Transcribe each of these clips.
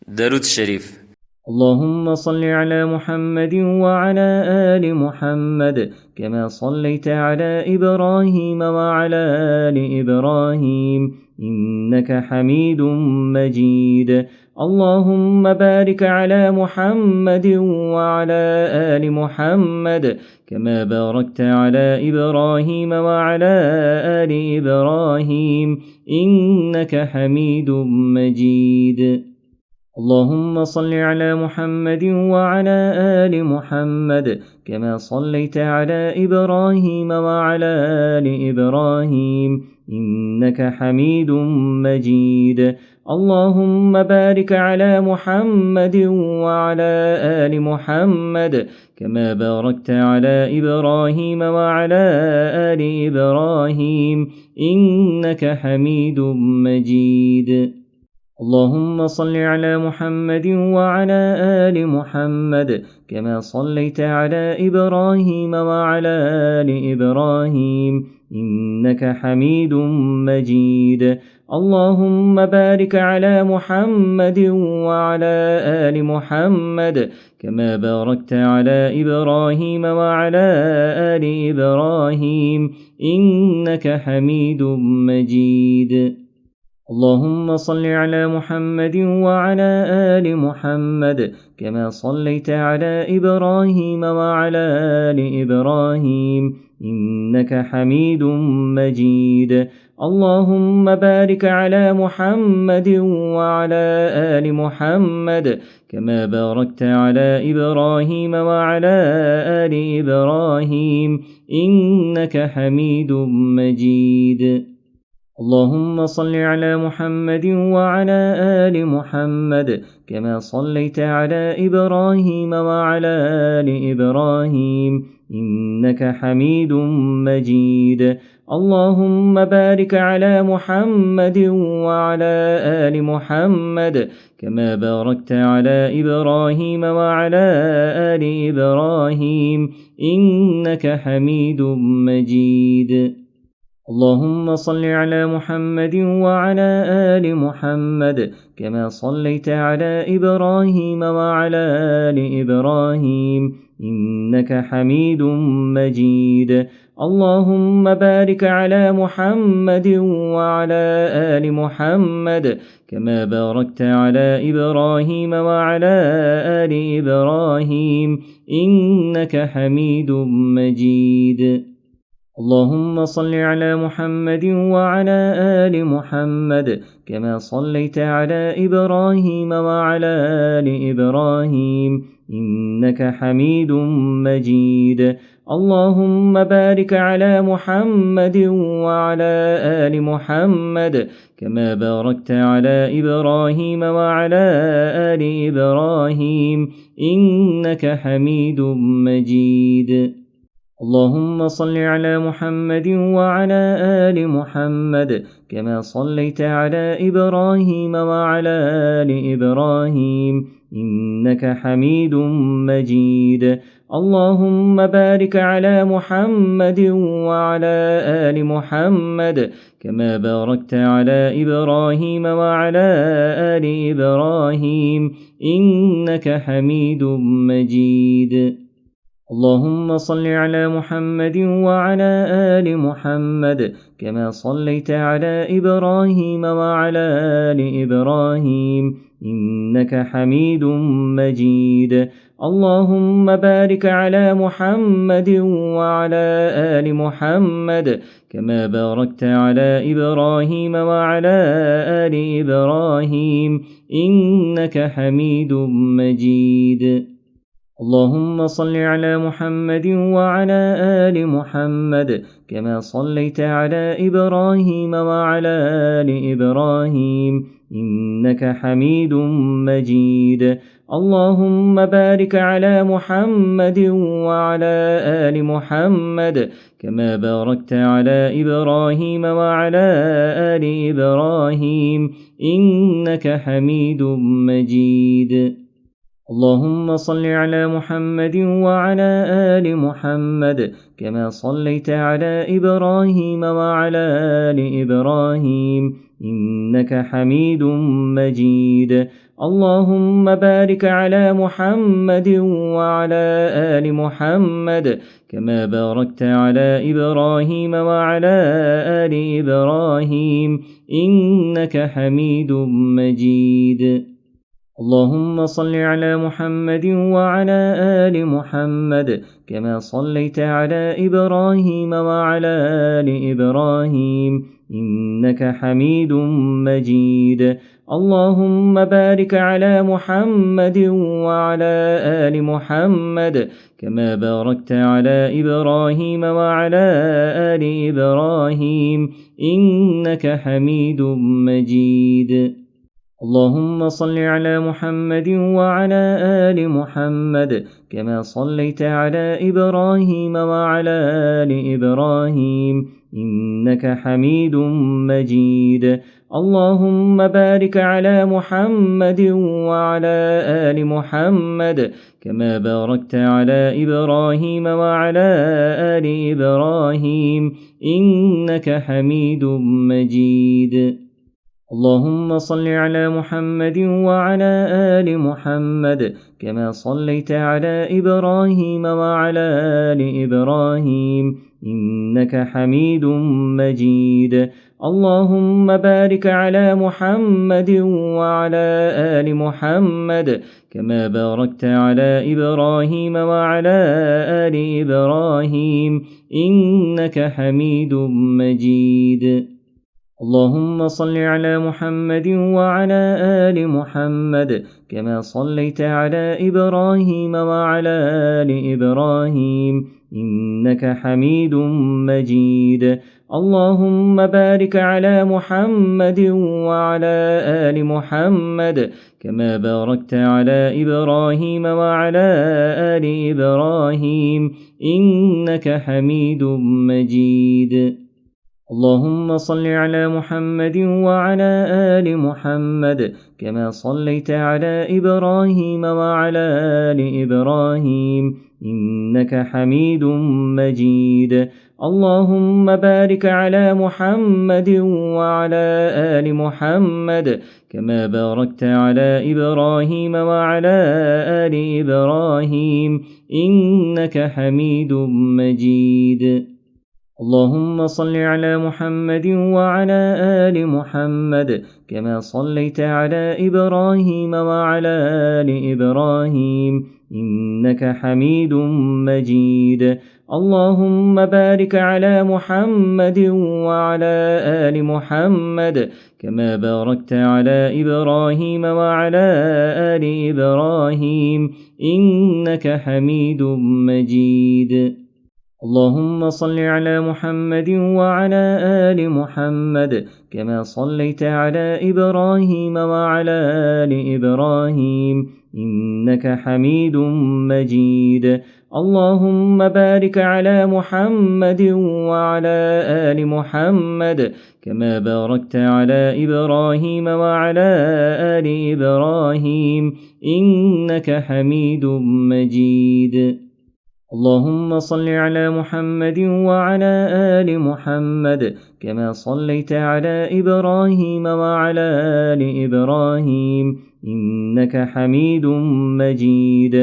درود الشريف. اللهم صل على محمد وعلى آل محمد كما صليت على إبراهيم وعلى آل إبراهيم إنك حميد مجيد. اللهم بارك على محمد وعلى آل محمد كما باركت على إبراهيم وعلى آل إبراهيم إنك حميد مجيد. اللهم صل على محمد وعلى آل محمد كما صليت على إبراهيم وعلى آل إبراهيم إنك حميد مجيد. اللهم بارك على محمد وعلى آل محمد كما باركت على إبراهيم وعلى آل إبراهيم إنك حميد مجيد. اللهم صل على محمد وعلى آل محمد كما صليت على إبراهيم وعلى آل إبراهيم إنك حميد مجيد. اللهم بارك على محمد وعلى آل محمد كما باركت على إبراهيم وعلى آل إبراهيم إنك حميد مجيد. اللهم صل على محمد وعلى آل محمد كما صليت على إبراهيم وعلى آل إبراهيم إنك حميد مجيد. اللهم بارك على محمد وعلى آل محمد كما باركت على إبراهيم وعلى آل إبراهيم إنك حميد مجيد. اللهم صل على محمد وعلى آل محمد كما صليت على إبراهيم وعلى آل إبراهيم إنك حميد مجيد. اللهم بارك على محمد وعلى آل محمد كما باركت على إبراهيم وعلى آل إبراهيم إنك حميد مجيد. اللهم صل على محمد وعلى آل محمد كما صليت على إبراهيم وعلى آل إبراهيم إنك حميد مجيد. اللهم بارك على محمد وعلى آل محمد كما باركت على إبراهيم وعلى آل إبراهيم إنك حميد مجيد. اللهم صل على محمد وعلى آل محمد كما صليت على إبراهيم وعلى آل إبراهيم إنك حميد مجيد. اللهم بارك على محمد وعلى آل محمد كما باركت على إبراهيم وعلى آل إبراهيم إنك حميد مجيد. اللهم صل على محمد وعلى آل محمد كما صليت على إبراهيم وعلى آل إبراهيم إنك حميد مجيد. اللهم بارك على محمد وعلى آل محمد كما باركت على إبراهيم وعلى آل إبراهيم إنك حميد مجيد. اللهم صل على محمد وعلى آل محمد كما صليت على إبراهيم وعلى آل إبراهيم إنك حميد مجيد. اللهم بارك على محمد وعلى آل محمد كما باركت على إبراهيم وعلى آل إبراهيم إنك حميد مجيد. اللهم صل على محمد وعلى آل محمد كما صليت على إبراهيم وعلى آل إبراهيم إنك حميد مجيد. اللهم بارك على محمد وعلى آل محمد كما باركت على إبراهيم وعلى آل إبراهيم إنك حميد مجيد. اللهم صل على محمد وعلى آل محمد كما صليت على إبراهيم وعلى آل إبراهيم إنك حميد مجيد. اللهم بارك على محمد وعلى آل محمد كما باركت على إبراهيم وعلى آل إبراهيم إنك حميد مجيد. اللهم صل على محمد وعلى آل محمد كما صليت على إبراهيم وعلى آل إبراهيم إنك حميد مجيد. اللهم بارك على محمد وعلى آل محمد كما باركت على إبراهيم وعلى آل إبراهيم إنك حميد مجيد. اللهم صل على محمد وعلى آل محمد كما صليت على إبراهيم وعلى آل إبراهيم إنك حميد مجيد. اللهم بارك على محمد وعلى آل محمد كما باركت على إبراهيم وعلى آل إبراهيم إنك حميد مجيد. اللهم صل على محمد وعلى آل محمد كما صليت على إبراهيم وعلى آل إبراهيم إنك حميد مجيد. اللهم بارك على محمد وعلى آل محمد كما باركت على إبراهيم وعلى آل إبراهيم إنك حميد مجيد. اللهم صل على محمد وعلى آل محمد كما صليت على إبراهيم وعلى آل إبراهيم إنك حميد مجيد. اللهم بارك على محمد وعلى آل محمد كما باركت على إبراهيم وعلى آل إبراهيم إنك حميد مجيد. اللهم صل على محمد وعلى آل محمد كما صليت على إبراهيم وعلى آل إبراهيم إنك حميد مجيد. اللهم بارك على محمد وعلى آل محمد كما باركت على إبراهيم وعلى آل إبراهيم إنك حميد مجيد. اللهم صل على محمد وعلى آل محمد كما صليت على إبراهيم وعلى آل إبراهيم إنك حميد مجيد. اللهم بارك على محمد وعلى آل محمد كما باركت على إبراهيم وعلى آل إبراهيم إنك حميد مجيد. اللهم صل على محمد وعلى آل محمد كما صليت على إبراهيم وعلى آل إبراهيم إنك حميد مجيد. اللهم بارك على محمد وعلى آل محمد كما باركت على إبراهيم وعلى آل إبراهيم إنك حميد مجيد. اللهم صل على محمد وعلى آل محمد كما صليت على إبراهيم وعلى آل إبراهيم إنك حميد مجيد.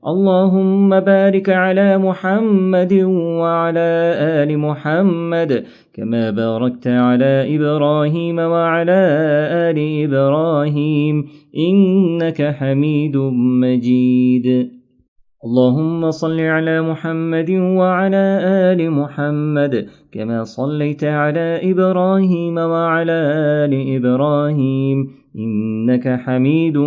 اللهم بارك على محمد وعلى آل محمد كما باركت على إبراهيم وعلى آل إبراهيم إنك حميد مجيد. اللهم صل على محمد وعلى آل محمد كما صليت على إبراهيم وعلى آل إبراهيم إنك حميد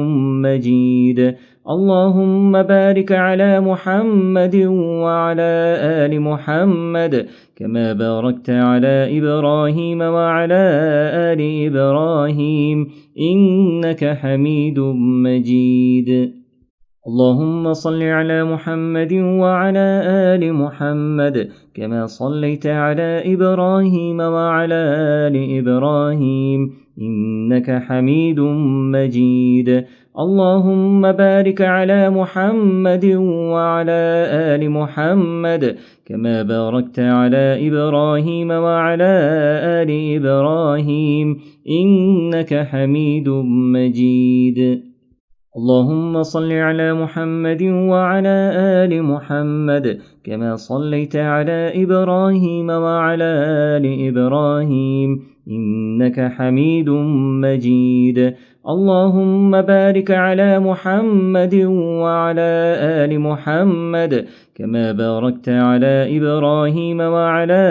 مجيد. اللهم بارك على محمد وعلى آل محمد كما باركت على إبراهيم وعلى آل إبراهيم إنك حميد مجيد. اللهم صل على محمد وعلى آل محمد كما صليت على إبراهيم وعلى آل إبراهيم إنك حميد مجيد. اللهم بارك على محمد وعلى آل محمد كما باركت على إبراهيم وعلى آل إبراهيم إنك حميد مجيد. اللهم صل على محمد وعلى آل محمد كما صليت على إبراهيم وعلى آل إبراهيم إنك حميد مجيد. اللهم بارك على محمد وعلى آل محمد كما باركت على إبراهيم وعلى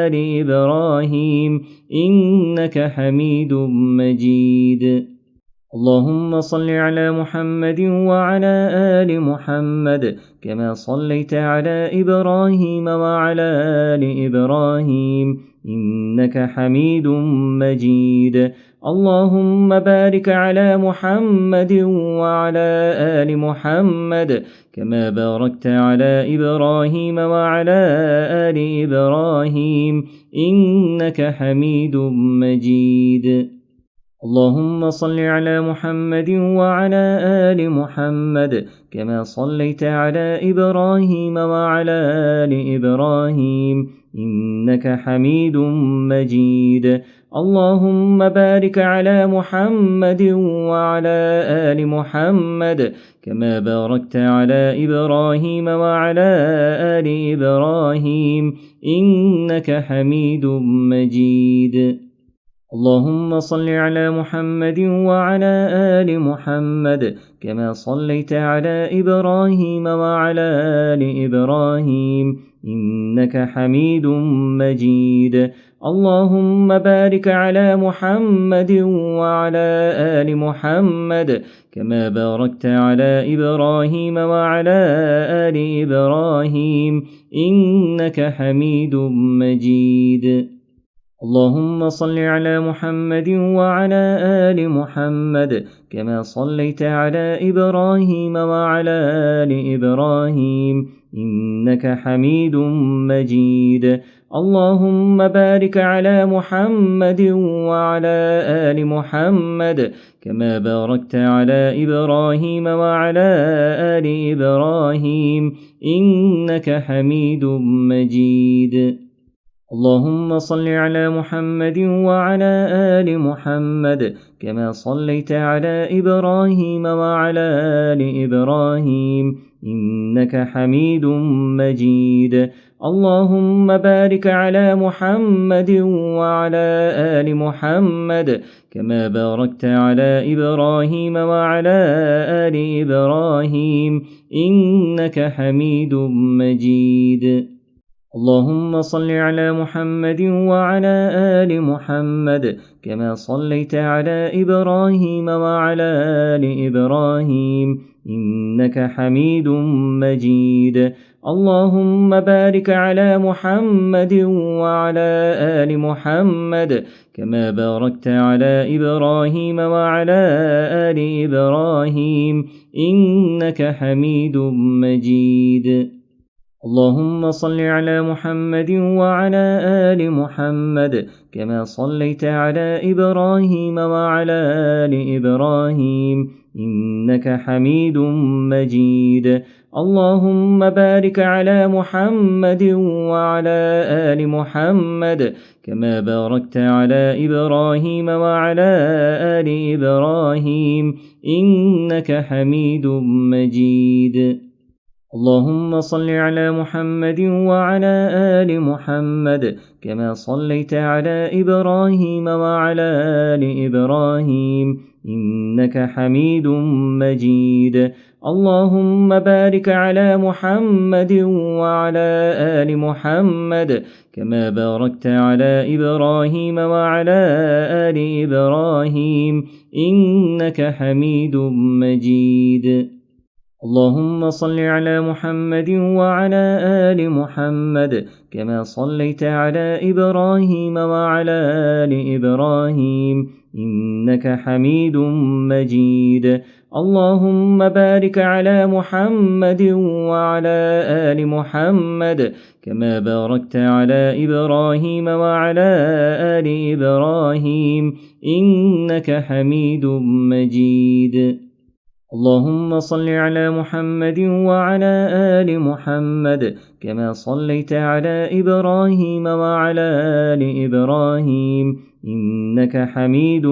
آل إبراهيم إنك حميد مجيد. اللهم صل على محمد وعلى آل محمد كما صليت على إبراهيم وعلى آل إبراهيم إنك حميد مجيد. اللهم بارك على محمد وعلى آل محمد كما باركت على إبراهيم وعلى آل إبراهيم إنك حميد مجيد. اللهم صل على محمد وعلى آل محمد كما صليت على إبراهيم وعلى آل إبراهيم إنك حميد مجيد. اللهم بارك على محمد وعلى آل محمد كما باركت على إبراهيم وعلى آل إبراهيم إنك حميد مجيد. اللهم صل على محمد وعلى آل محمد كما صليت على إبراهيم وعلى آل إبراهيم إنك حميد مجيد. اللهم بارك على محمد وعلى آل محمد كما باركت على إبراهيم وعلى آل إبراهيم إنك حميد مجيد. اللهم صل على محمد وعلى آل محمد كما صليت على إبراهيم وعلى آل إبراهيم إنك حميد مجيد. اللهم بارك على محمد وعلى آل محمد كما باركت على إبراهيم وعلى آل إبراهيم إنك حميد مجيد. اللهم صل على محمد وعلى آل محمد كما صليت على إبراهيم وعلى آل إبراهيم إنك حميد مجيد. اللهم بارك على محمد وعلى آل محمد كما باركت على إبراهيم وعلى آل إبراهيم إنك حميد مجيد. اللهم صل على محمد وعلى آل محمد كما صليت على إبراهيم وعلى آل إبراهيم إنك حميد مجيد. اللهم بارك على محمد وعلى آل محمد كما باركت على إبراهيم وعلى آل إبراهيم إنك حميد مجيد. اللهم صل على محمد وعلى آل محمد كما صليت على إبراهيم وعلى آل إبراهيم إنك حميد مجيد. اللهم بارك على محمد وعلى آل محمد كما باركت على إبراهيم وعلى آل إبراهيم إنك حميد مجيد. اللهم صل على محمد وعلى آل محمد كما صليت على إبراهيم وعلى آل إبراهيم إنك حميد مجيد. اللهم بارك على محمد وعلى آل محمد كما باركت على إبراهيم وعلى آل إبراهيم إنك حميد مجيد. اللهم صل على محمد وعلى آل محمد كما صليت على إبراهيم وعلى آل إبراهيم إنك حميد مجيد. اللهم بارك على محمد وعلى آل محمد كما باركت على إبراهيم وعلى آل إبراهيم إنك حميد مجيد. اللهم صل على محمد وعلى آل محمد كما صليت على إبراهيم وعلى آل إبراهيم إنك حميد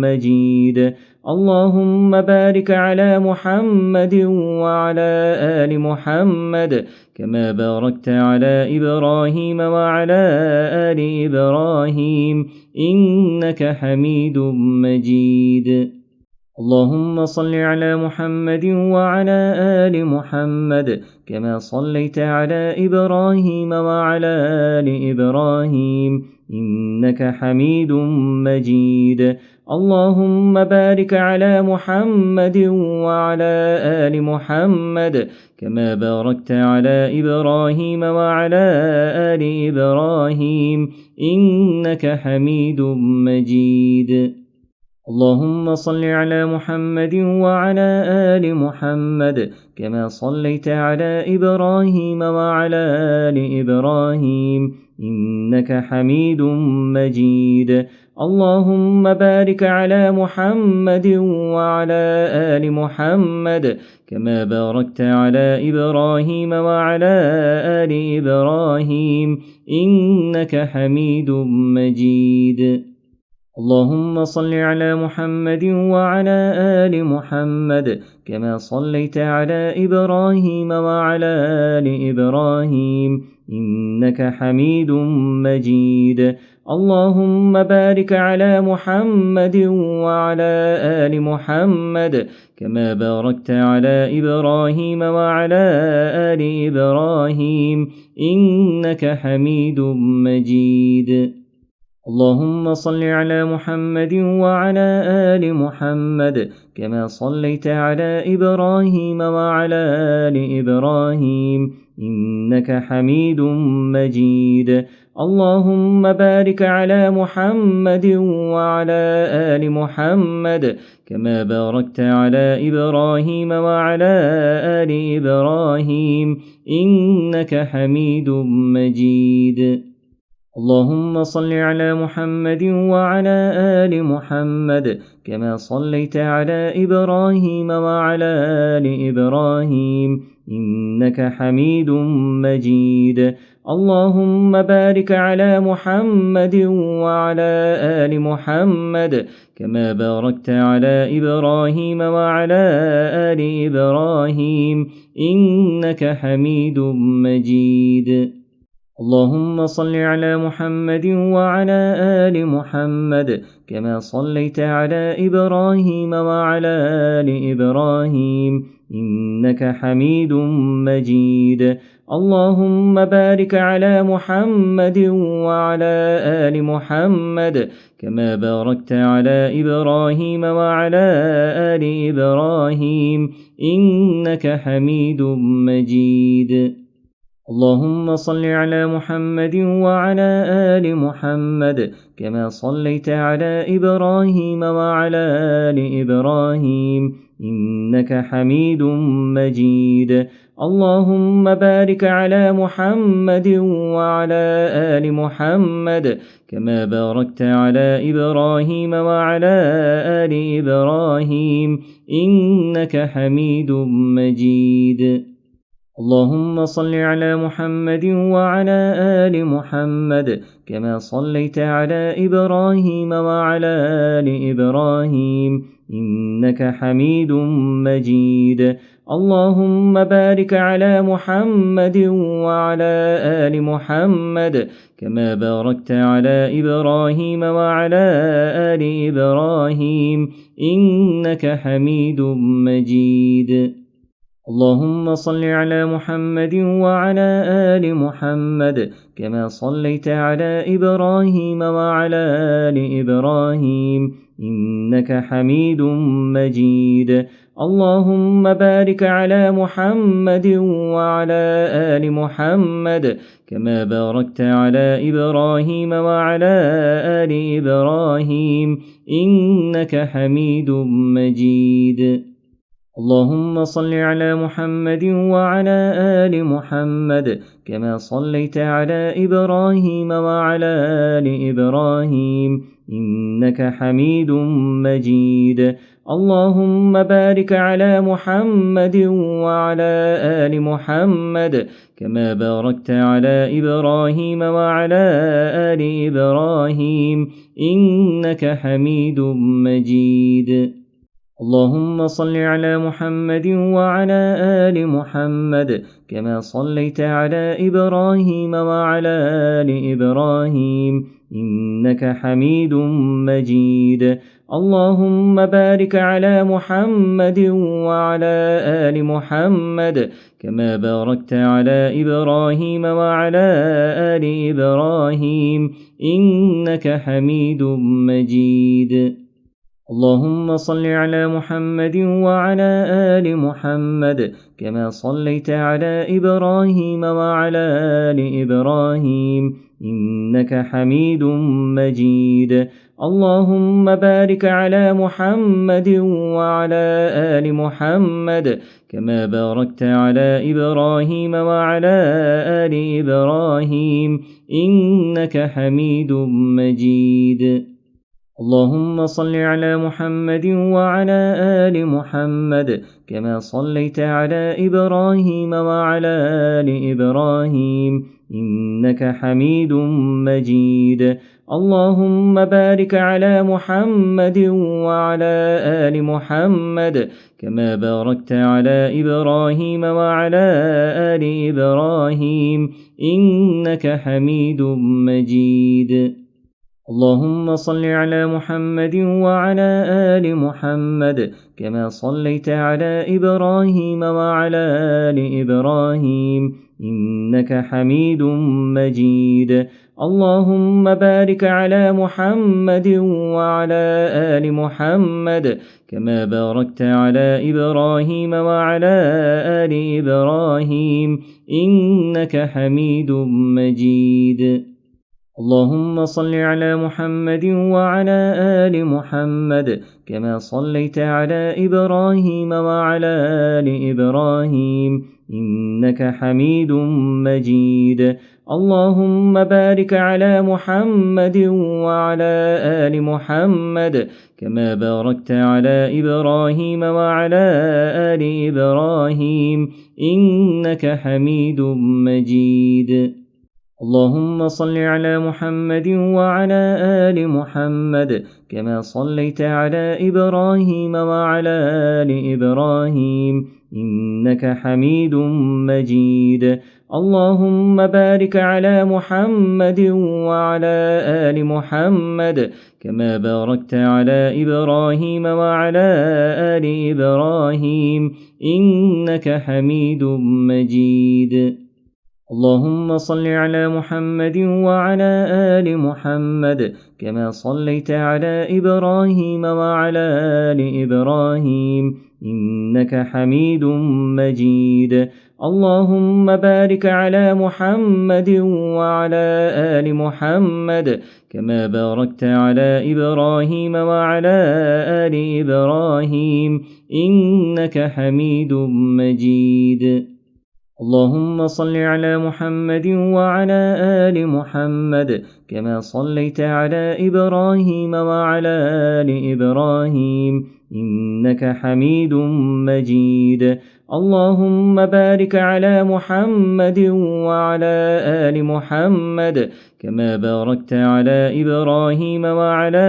مجيد. اللهم بارك على محمد وعلى آل محمد كما باركت على إبراهيم وعلى آل إبراهيم إنك حميد مجيد. اللهم صل على محمد وعلى آل محمد كما صليت على إبراهيم وعلى آل إبراهيم إنك حميد مجيد. اللهم بارك على محمد وعلى آل محمد كما باركت على إبراهيم وعلى آل إبراهيم إنك حميد مجيد. اللهم صل على محمد وعلى آل محمد كما صليت على إبراهيم وعلى آل إبراهيم إنك حميد مجيد. اللهم بارك على محمد وعلى آل محمد كما باركت على إبراهيم وعلى آل إبراهيم إنك حميد مجيد. اللهم صل على محمد وعلى آل محمد كما صليت على إبراهيم وعلى آل إبراهيم إنك حميد مجيد. اللهم بارك على محمد وعلى آل محمد كما باركت على إبراهيم وعلى آل إبراهيم إنك حميد مجيد. اللهم صل على محمد وعلى آل محمد كما صليت على إبراهيم وعلى آل إبراهيم إنك حميد مجيد. اللهم بارك على محمد وعلى آل محمد كما باركت على إبراهيم وعلى آل إبراهيم إنك حميد مجيد. اللهم صل على محمد وعلى آل محمد كما صليت على إبراهيم وعلى آل إبراهيم إنك حميد مجيد. اللهم بارك على محمد وعلى آل محمد كما باركت على إبراهيم وعلى آل إبراهيم إنك حميد مجيد. اللهم صل على محمد وعلى آل محمد كما صليت على إبراهيم وعلى آل إبراهيم إنك حميد مجيد. اللهم بارك على محمد وعلى آل محمد كما باركت على إبراهيم وعلى آل إبراهيم إنك حميد مجيد. اللهم صل على محمد وعلى آل محمد كما صليت على إبراهيم وعلى آل إبراهيم إنك حميد مجيد. اللهم بارك على محمد وعلى آل محمد كما باركت على إبراهيم وعلى آل إبراهيم إنك حميد مجيد. اللهم صل على محمد وعلى آل محمد كما صليت على إبراهيم وعلى آل إبراهيم إنك حميد مجيد. اللهم بارك على محمد وعلى آل محمد كما باركت على إبراهيم وعلى آل إبراهيم إنك حميد مجيد. اللهم صل على محمد وعلى آل محمد كما صليت على إبراهيم وعلى آل إبراهيم إنك حميد مجيد. اللهم بارك على محمد وعلى آل محمد كما باركت على إبراهيم وعلى آل إبراهيم إنك حميد مجيد. اللهم صل على محمد وعلى آل محمد كما صليت على إبراهيم وعلى آل إبراهيم إنك حميد مجيد. اللهم بارك على محمد وعلى آل محمد كما باركت على إبراهيم وعلى آل إبراهيم إنك حميد مجيد. اللهم صل على محمد وعلى آل محمد كما صليت على إبراهيم وعلى آل إبراهيم إنك حميد مجيد. اللهم بارك على محمد وعلى آل محمد كما باركت على إبراهيم وعلى آل إبراهيم إنك حميد مجيد. اللهم صل على محمد وعلى آل محمد كما صليت على إبراهيم وعلى آل إبراهيم إنك حميد مجيد. اللهم بارك على محمد وعلى آل محمد كما باركت على إبراهيم وعلى آل إبراهيم إنك حميد مجيد. اللهم صل على محمد وعلى آل محمد كما صليت على إبراهيم وعلى آل إبراهيم إنك حميد مجيد. اللهم بارك على محمد وعلى آل محمد كما باركت على إبراهيم وعلى آل إبراهيم إنك حميد مجيد. اللهم صل على محمد وعلى آل محمد كما صليت على إبراهيم وعلى آل إبراهيم إنك حميد مجيد. اللهم بارك على محمد وعلى آل محمد كما باركت على إبراهيم وعلى آل إبراهيم إنك حميد مجيد. اللهم صل على محمد وعلى آل محمد كما صليت على إبراهيم وعلى آل إبراهيم إنك حميد مجيد. اللهم بارك على محمد وعلى آل محمد كما باركت على إبراهيم وعلى آل إبراهيم إنك حميد مجيد. اللهم صل على محمد وعلى آل محمد كما صليت على إبراهيم وعلى آل إبراهيم إنك حميد مجيد. اللهم بارك على محمد وعلى آل محمد كما باركت على إبراهيم وعلى آل إبراهيم إنك حميد مجيد. اللهم صل على محمد وعلى آل محمد كما صليت على إبراهيم وعلى آل إبراهيم إنك حميد مجيد. اللهم بارك على محمد وعلى آل محمد كما باركت على إبراهيم وعلى آل إبراهيم إنك حميد مجيد. اللهم صل على محمد وعلى آل محمد كما صليت على إبراهيم وعلى آل إبراهيم إنك حميد مجيد. اللهم بارك على محمد وعلى آل محمد كما باركت على إبراهيم وعلى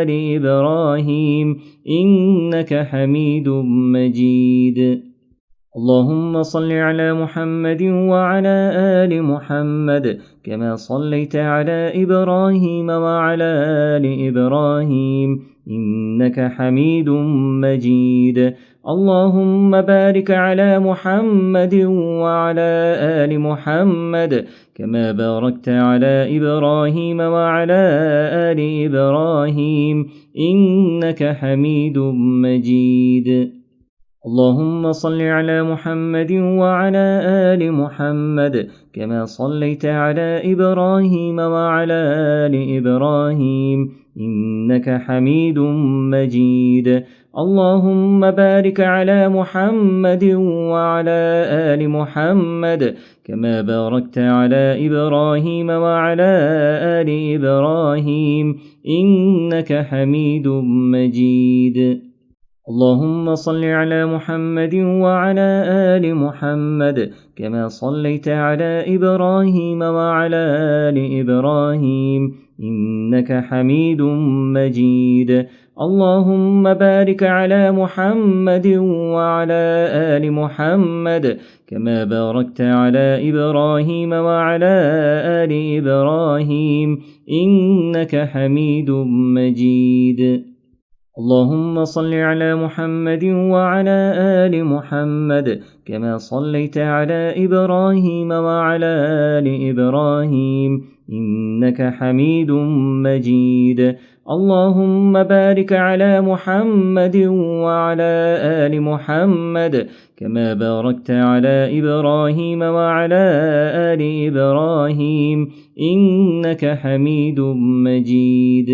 آل إبراهيم إنك حميد مجيد. اللهم صل على محمد وعلى آل محمد كما صليت على إبراهيم وعلى آل إبراهيم إنك حميد مجيد. اللهم بارك على محمد وعلى آل محمد كما باركت على إبراهيم وعلى آل إبراهيم إنك حميد مجيد. اللهم صل على محمد وعلى آل محمد كما صليت على إبراهيم وعلى آل إبراهيم إنك حميد مجيد. اللهم بارك على محمد وعلى آل محمد كما باركت على إبراهيم وعلى آل إبراهيم إنك حميد مجيد. اللهم صل على محمد وعلى آل محمد كما صليت على إبراهيم وعلى آل إبراهيم إنك حميد مجيد. اللهم بارك على محمد وعلى آل محمد كما باركت على إبراهيم وعلى آل إبراهيم إنك حميد مجيد. اللهم صل على محمد وعلى آل محمد كما صليت على إبراهيم وعلى آل إبراهيم إنك حميد مجيد. اللهم بارك على محمد وعلى آل محمد كما باركت على إبراهيم وعلى آل إبراهيم إنك حميد مجيد.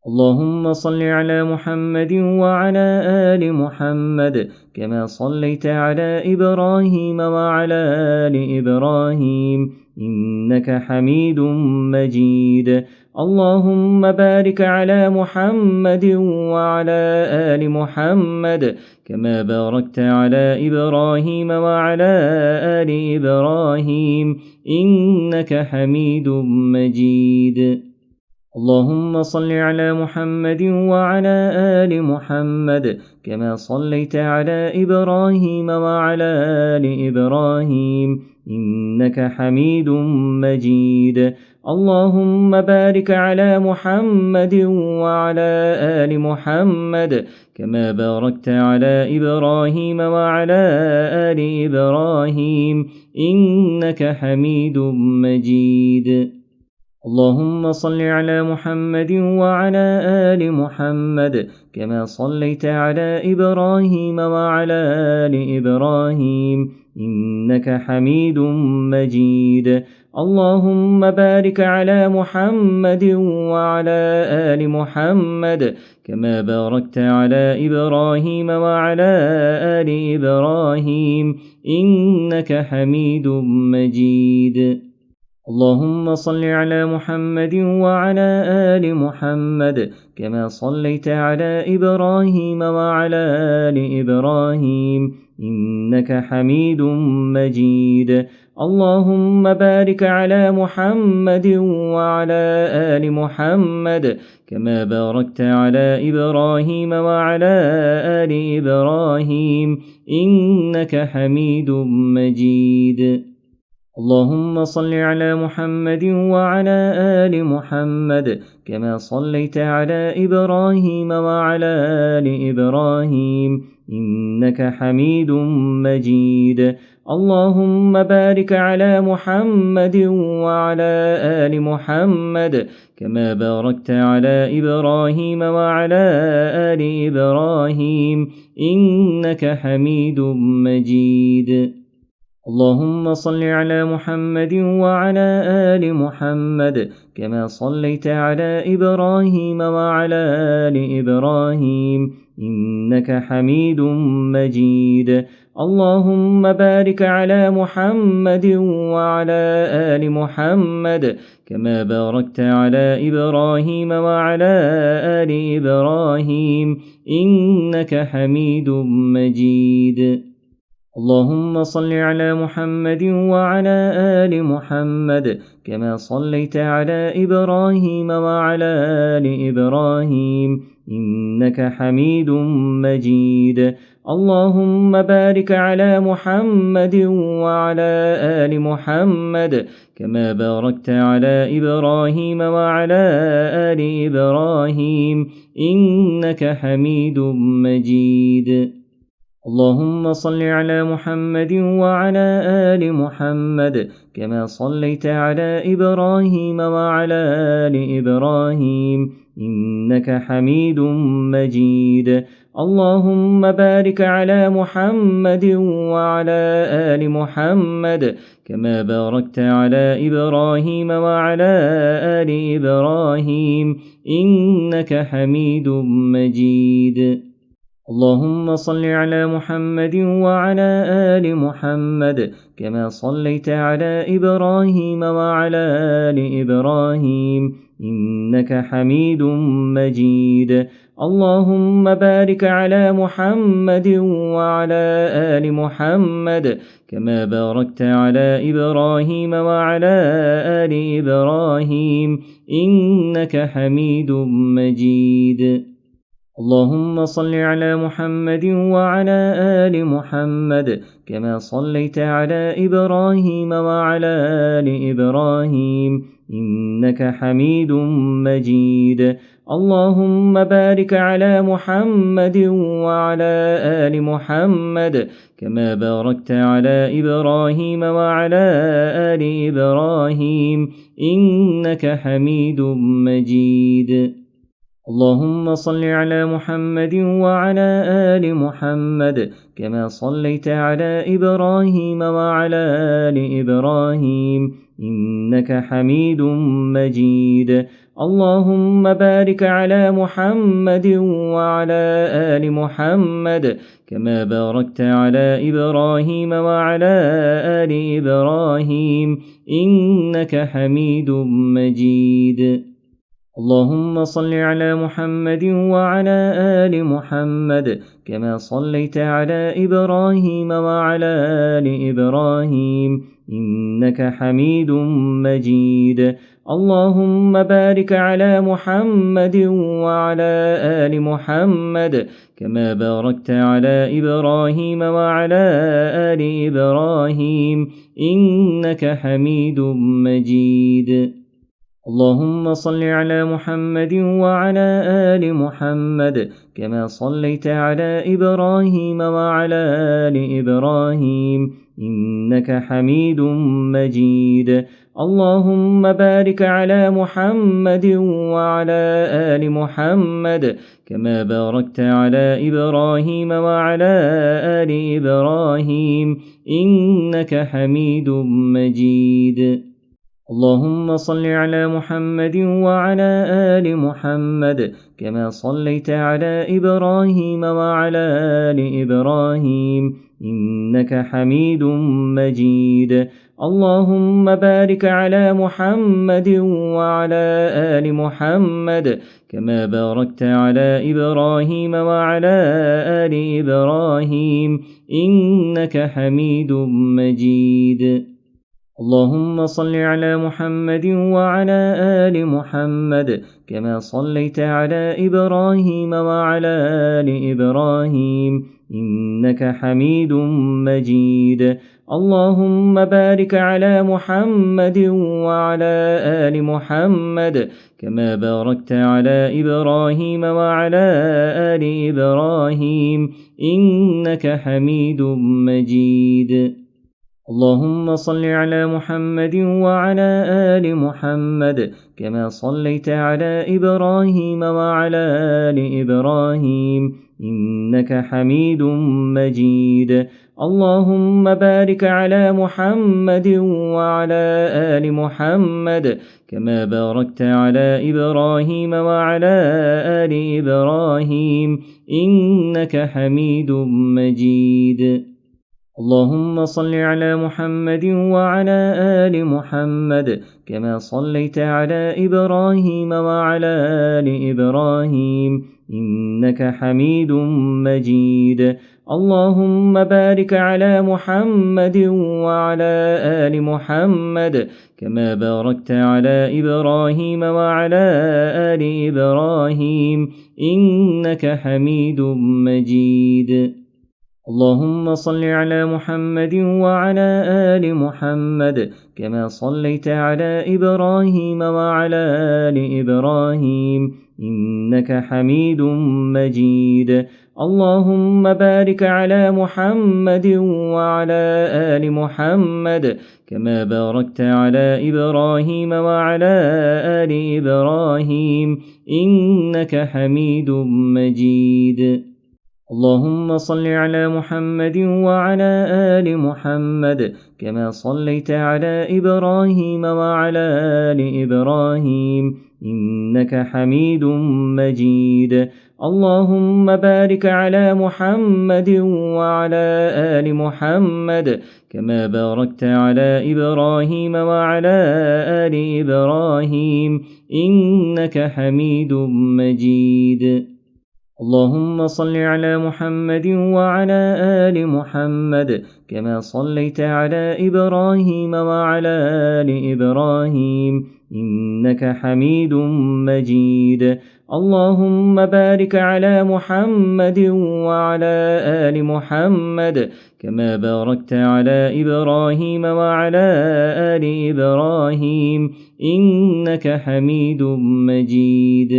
اللهم صل على محمد وعلى آل محمد كما صليت على إبراهيم وعلى آل إبراهيم إنك حميد مجيد. اللهم بارك على محمد وعلى آل محمد كما باركت على إبراهيم وعلى آل إبراهيم إنك حميد مجيد. اللهم صل على محمد وعلى آل محمد كما صليت على إبراهيم وعلى آل إبراهيم إنك حميد مجيد. اللهم بارك على محمد وعلى آل محمد كما باركت على إبراهيم وعلى آل إبراهيم إنك حميد مجيد. اللهم صل على محمد وعلى آل محمد كما صليت على إبراهيم وعلى آل إبراهيم إنك حميد مجيد. اللهم بارك على محمد وعلى آل محمد كما باركت على إبراهيم وعلى آل إبراهيم إنك حميد مجيد. اللهم صل على محمد وعلى آل محمد كما صليت على إبراهيم وعلى آل إبراهيم إنك حميد مجيد. اللهم بارك على محمد وعلى آل محمد كما باركت على إبراهيم وعلى آل إبراهيم إنك حميد مجيد. اللهم صل على محمد وعلى آل محمد كما صليت على إبراهيم وعلى آل إبراهيم إنك حميد مجيد. اللهم بارك على محمد وعلى آل محمد كما باركت على إبراهيم وعلى آل إبراهيم إنك حميد مجيد. اللهم صل على محمد وعلى آل محمد كما صليت على إبراهيم وعلى آل إبراهيم إنك حميد مجيد. اللهم بارك على محمد وعلى آل محمد كما باركت على إبراهيم وعلى آل إبراهيم إنك حميد مجيد. اللهم صل على محمد وعلى آل محمد كما صليت على إبراهيم وعلى آل إبراهيم إنك حميد مجيد. اللهم بارك على محمد وعلى آل محمد كما باركت على إبراهيم وعلى آل إبراهيم إنك حميد مجيد. اللهم صل على محمد وعلى آل محمد كما صليت على إبراهيم وعلى آل إبراهيم إنك حميد مجيد. اللهم بارك على محمد وعلى آل محمد كما باركت على إبراهيم وعلى آل إبراهيم إنك حميد مجيد. اللهم صل على محمد وعلى آل محمد كما صليت على إبراهيم وعلى آل إبراهيم إنك حميد مجيد. اللهم بارك على محمد وعلى آل محمد كما باركت على إبراهيم وعلى آل إبراهيم إنك حميد مجيد. اللهم صل على محمد وعلى آل محمد كما صليت على إبراهيم وعلى آل إبراهيم إنك حميد مجيد. اللهم بارك على محمد وعلى آل محمد كما باركت على إبراهيم وعلى آل إبراهيم إنك حميد مجيد. اللهم صل على محمد وعلى آل محمد كما صليت على إبراهيم وعلى آل إبراهيم إنك حميد مجيد. اللهم بارك على محمد وعلى آل محمد كما باركت على إبراهيم وعلى آل إبراهيم إنك حميد مجيد. اللهم صل على محمد وعلى آل محمد كما صليت على إبراهيم وعلى آل إبراهيم إنك حميد مجيد. اللهم بارك على محمد وعلى آل محمد كما باركت على إبراهيم وعلى آل إبراهيم إنك حميد مجيد. اللهم صل على محمد وعلى آل محمد كما صليت على إبراهيم وعلى آل إبراهيم إنك حميد مجيد. اللهم بارك على محمد وعلى آل محمد كما باركت على إبراهيم وعلى آل إبراهيم إنك حميد مجيد. اللهم صل على محمد وعلى آل محمد كما صليت على إبراهيم وعلى آل إبراهيم إنك حميد مجيد. اللهم بارك على محمد وعلى آل محمد كما باركت على إبراهيم وعلى آل إبراهيم إنك حميد مجيد. اللهم صل على محمد وعلى آل محمد كما صليت على إبراهيم وعلى آل إبراهيم إنك حميد مجيد. اللهم بارك على محمد وعلى آل محمد كما باركت على إبراهيم وعلى آل إبراهيم إنك حميد مجيد. اللهم صل على محمد وعلى آل محمد كما صليت على إبراهيم وعلى آل إبراهيم إنك حميد مجيد. اللهم بارك على محمد وعلى آل محمد كما باركت على إبراهيم وعلى آل إبراهيم إنك حميد مجيد. اللهم صل على محمد وعلى آل محمد كما صليت على إبراهيم وعلى آل إبراهيم إنك حميد مجيد. اللهم بارك على محمد وعلى آل محمد كما باركت على إبراهيم وعلى آل إبراهيم إنك حميد مجيد. اللهم صل على محمد وعلى آل محمد كما صليت على إبراهيم وعلى آل إبراهيم إنك حميد مجيد. اللهم بارك على محمد وعلى آل محمد كما باركت على إبراهيم وعلى آل إبراهيم إنك حميد مجيد. اللهم صل على محمد وعلى آل محمد كما صليت على إبراهيم وعلى آل إبراهيم إنك حميد مجيد. اللهم بارك على محمد وعلى آل محمد كما باركت على إبراهيم وعلى آل إبراهيم إنك حميد مجيد. اللهم صل على محمد وعلى آل محمد كما صليت على إبراهيم وعلى آل إبراهيم إنك حميد مجيد. اللهم بارك على محمد وعلى آل محمد كما باركت على إبراهيم وعلى آل إبراهيم إنك حميد مجيد.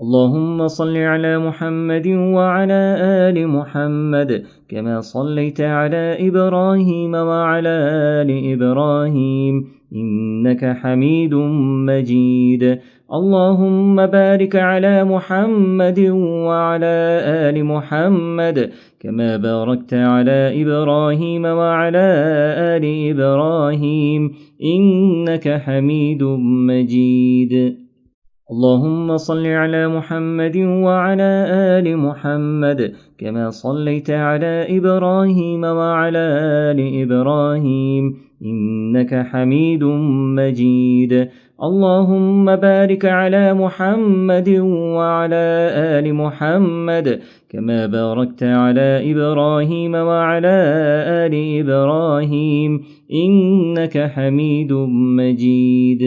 اللهم صل على محمد وعلى آل محمد كما صليت على إبراهيم وعلى آل إبراهيم إنك حميد مجيد. اللهم بارك على محمد وعلى آل محمد كما باركت على إبراهيم وعلى آل إبراهيم إنك حميد مجيد. اللهم صل على محمد وعلى آل محمد كما صليت على إبراهيم وعلى آل إبراهيم إنك حميد مجيد. اللهم بارك على محمد وعلى آل محمد كما باركت على إبراهيم وعلى آل إبراهيم إنك حميد مجيد.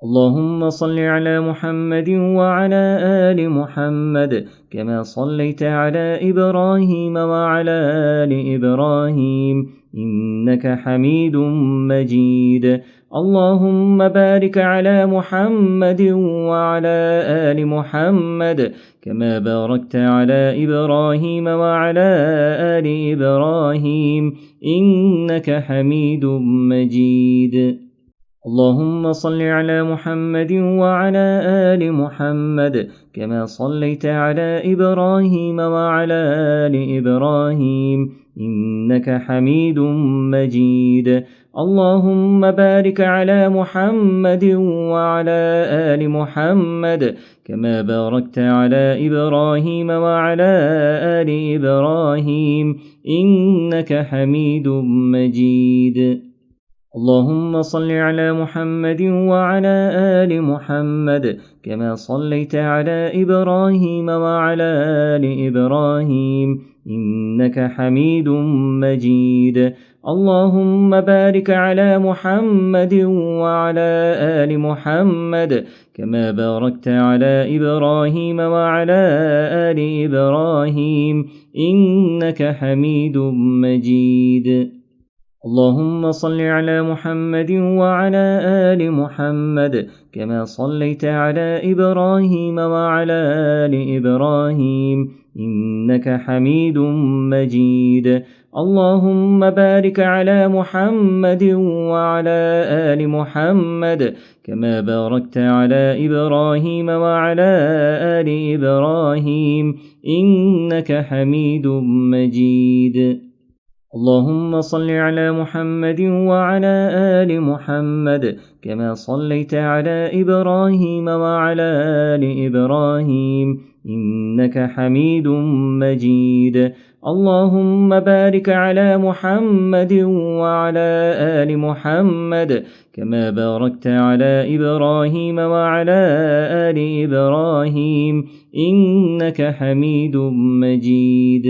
اللهم صل على محمد وعلى آل محمد كما صليت على إبراهيم وعلى آل إبراهيم إنك حميد مجيد. اللهم بارك على محمد وعلى آل محمد كما باركت على إبراهيم وعلى آل إبراهيم إنك حميد مجيد. اللهم صل على محمد وعلى آل محمد كما صليت على إبراهيم وعلى آل إبراهيم إنك حميد مجيد. اللهم بارك على محمد وعلى آل محمد كما باركت على إبراهيم وعلى آل إبراهيم إنك حميد مجيد. اللهم صل على محمد وعلى آل محمد كما صليت على إبراهيم وعلى آل إبراهيم إنك حميد مجيد. اللهم بارك على محمد وعلى آل محمد كما باركت على إبراهيم وعلى آل إبراهيم إنك حميد مجيد. اللهم صل على محمد وعلى آل محمد كما صليت على إبراهيم وعلى آل إبراهيم إنك حميد مجيد. اللهم بارك على محمد وعلى آل محمد كما باركت على إبراهيم وعلى آل إبراهيم إنك حميد مجيد. اللهم صل على محمد وعلى آل محمد كما صليت على إبراهيم وعلى آل إبراهيم إنك حميد مجيد. اللهم بارك على محمد وعلى آل محمد كما باركت على إبراهيم وعلى آل إبراهيم إنك حميد مجيد.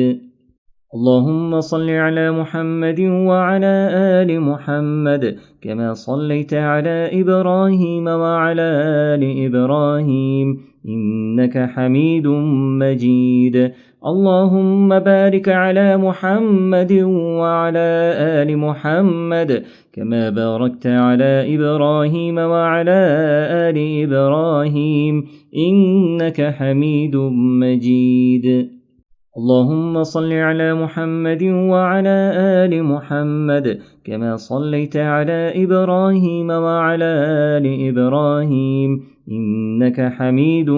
اللهم صل على محمد وعلى آل محمد كما صليت على إبراهيم وعلى آل إبراهيم إنك حميد مجيد. اللهم بارك على محمد وعلى آل محمد كما باركت على إبراهيم وعلى آل إبراهيم إنك حميد مجيد. اللهم صل على محمد وعلى آل محمد كما صليت على إبراهيم وعلى آل إبراهيم إنك حميد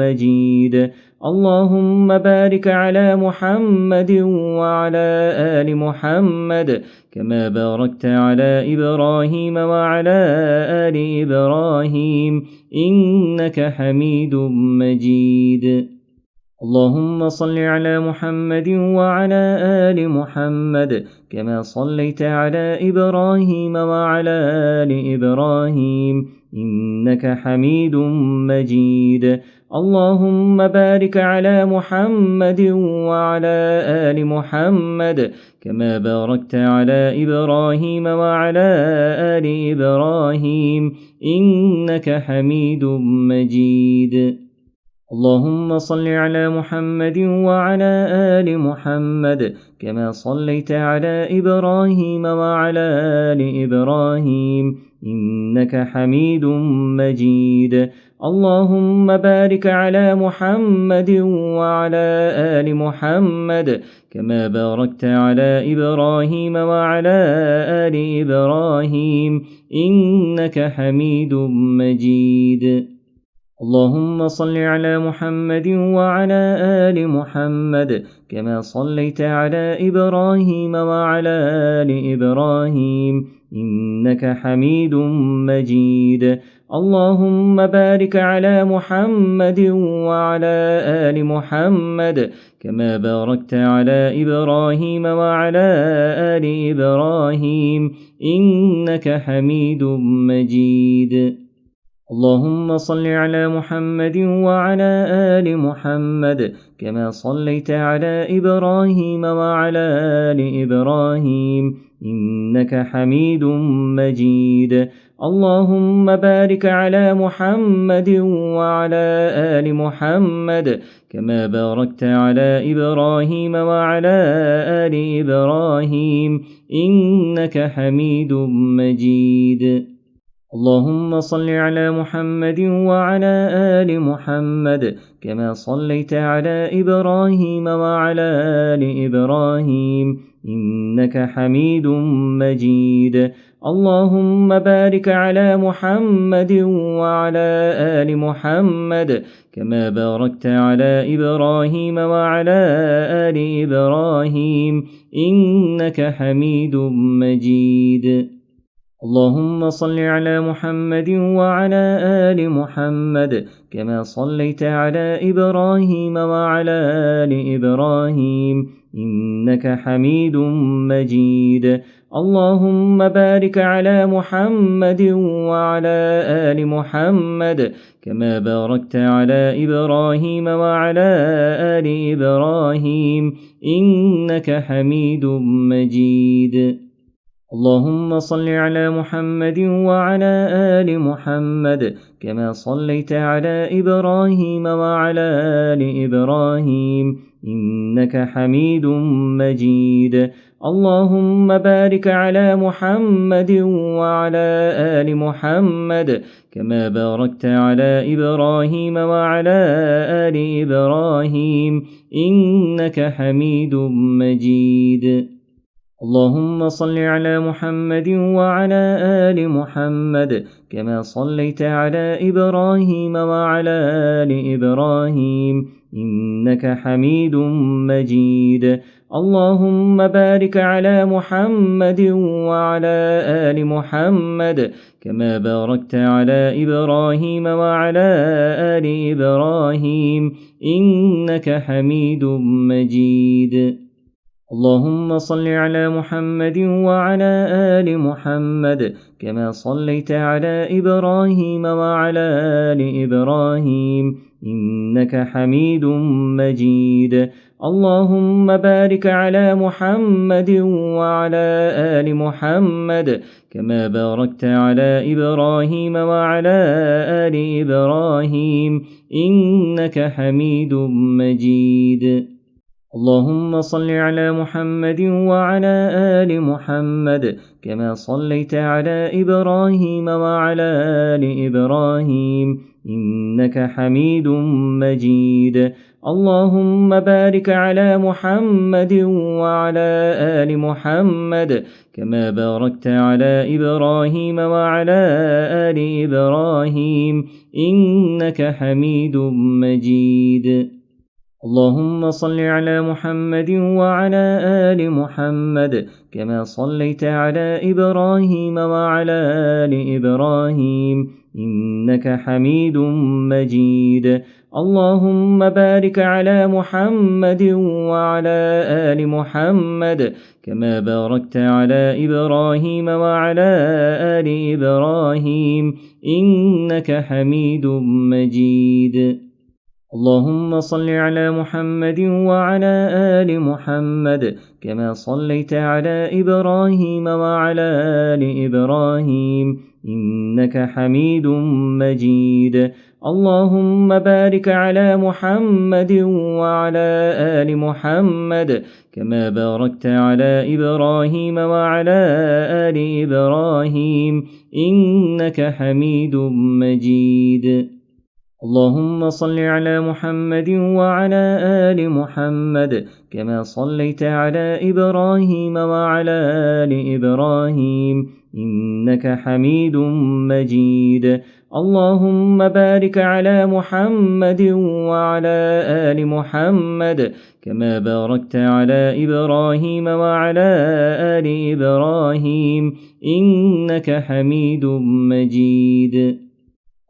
مجيد. اللهم بارك على محمد وعلى آل محمد كما باركت على إبراهيم وعلى آل إبراهيم إنك حميد مجيد. اللهم صل على محمد وعلى آل محمد كما صليت على إبراهيم وعلى آل إبراهيم إنك حميد مجيد. اللهم بارك على محمد وعلى آل محمد كما باركت على إبراهيم وعلى آل إبراهيم إنك حميد مجيد. اللهم صل على محمد وعلى آل محمد كما صليت على إبراهيم وعلى آل إبراهيم إنك حميد مجيد. اللهم بارك على محمد وعلى آل محمد كما باركت على إبراهيم وعلى آل إبراهيم إنك حميد مجيد. اللهم صل على محمد وعلى آل محمد كما صليت على إبراهيم وعلى آل إبراهيم إنك حميد مجيد. اللهم بارك على محمد وعلى آل محمد كما باركت على إبراهيم وعلى آل إبراهيم إنك حميد مجيد. اللهم صل على محمد وعلى آل محمد كما صليت على إبراهيم وعلى آل إبراهيم إنك حميد مجيد. اللهم بارك على محمد وعلى آل محمد كما باركت على إبراهيم وعلى آل إبراهيم إنك حميد مجيد. اللهم صل على محمد وعلى آل محمد كما صليت على إبراهيم وعلى آل إبراهيم إنك حميد مجيد. اللهم بارك على محمد وعلى آل محمد كما باركت على إبراهيم وعلى آل إبراهيم إنك حميد مجيد. اللهم صل على محمد وعلى آل محمد كما صليت على إبراهيم وعلى آل إبراهيم إنك حميد مجيد. اللهم بارك على محمد وعلى آل محمد كما باركت على إبراهيم وعلى آل إبراهيم إنك حميد مجيد. اللهم صل على محمد وعلى آل محمد كما صليت على إبراهيم وعلى آل إبراهيم إنك حميد مجيد. اللهم بارك على محمد وعلى آل محمد كما باركت على إبراهيم وعلى آل إبراهيم إنك حميد مجيد. اللهم صل على محمد وعلى آل محمد كما صليت على إبراهيم وعلى آل إبراهيم إنك حميد مجيد. اللهم بارك على محمد وعلى آل محمد كما باركت على إبراهيم وعلى آل إبراهيم إنك حميد مجيد. اللهم صل على محمد وعلى آل محمد كما صليت على إبراهيم وعلى آل إبراهيم إنك حميد مجيد. اللهم بارك على محمد وعلى آل محمد كما باركت على إبراهيم وعلى آل إبراهيم إنك حميد مجيد. اللهم صل على محمد وعلى آل محمد كما صليت على إبراهيم وعلى آل إبراهيم إنك حميد مجيد. اللهم بارك على محمد وعلى آل محمد كما باركت على إبراهيم وعلى آل إبراهيم إنك حميد مجيد. اللهم صل على محمد وعلى آل محمد كما صليت على إبراهيم وعلى آل إبراهيم إنك حميد مجيد. اللهم بارك على محمد وعلى آل محمد كما باركت على إبراهيم وعلى آل إبراهيم إنك حميد مجيد. اللهم صل على محمد وعلى آل محمد كما صليت على إبراهيم وعلى آل إبراهيم إنك حميد مجيد. اللهم بارك على محمد وعلى آل محمد كما باركت على إبراهيم وعلى آل إبراهيم إنك حميد مجيد. اللهم صل على محمد وعلى آل محمد كما صليت على إبراهيم وعلى آل إبراهيم إنك حميد مجيد. اللهم بارك على محمد وعلى آل محمد كما باركت على إبراهيم وعلى آل إبراهيم إنك حميد مجيد.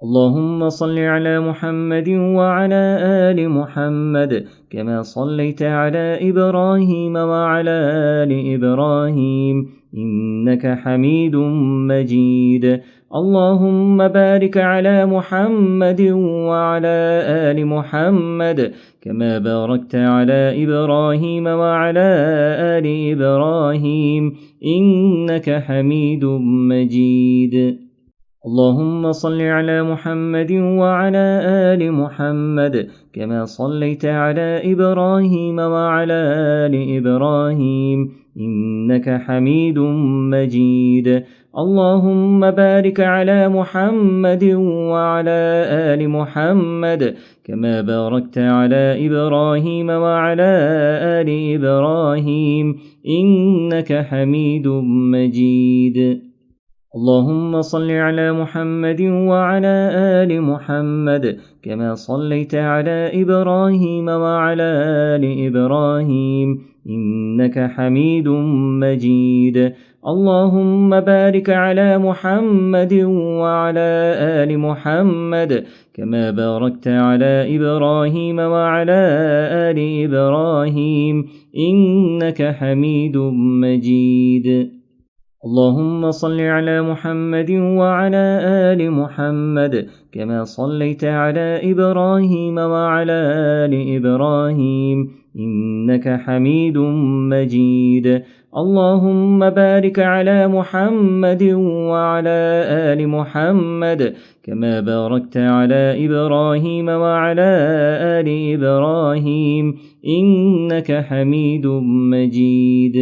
اللهم صل على محمد وعلى آل محمد كما صليت على إبراهيم وعلى آل إبراهيم إنك حميد مجيد. اللهم بارك على محمد وعلى آل محمد كما باركت على إبراهيم وعلى آل إبراهيم إنك حميد مجيد. اللهم صل على محمد وعلى آل محمد كما صليت على إبراهيم وعلى آل إبراهيم إنك حميد مجيد. اللهم بارك على محمد وعلى آل محمد كما باركت على إبراهيم وعلى آل إبراهيم إنك حميد مجيد. اللهم صل على محمد وعلى آل محمد كما صليت على إبراهيم وعلى آل إبراهيم إنك حميد مجيد. اللهم بارك على محمد وعلى آل محمد كما باركت على إبراهيم وعلى آل إبراهيم إنك حميد مجيد. اللهم صل على محمد وعلى آل محمد كما صليت على إبراهيم وعلى آل إبراهيم إنك حميد مجيد. اللهم بارك على محمد وعلى آل محمد كما باركت على إبراهيم وعلى آل إبراهيم إنك حميد مجيد.